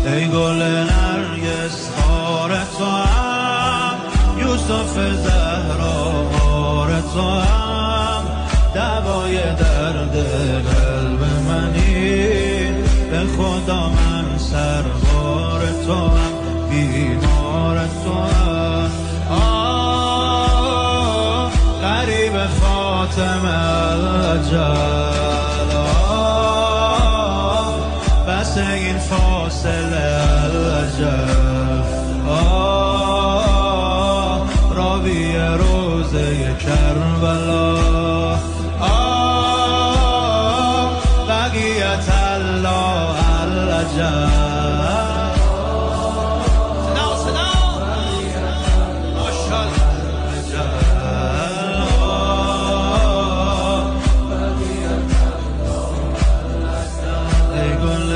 ای گل نرگس خار تو هم، یوسف زهراوار تو هم، دوای درد قلب منی، به خدا من سربار تو هم، بیمار تو هم. غریب فاطمه الاجل، بس این فاصله الاجل، راوی روزه کربلا، بقیت الله الاجل. ای گل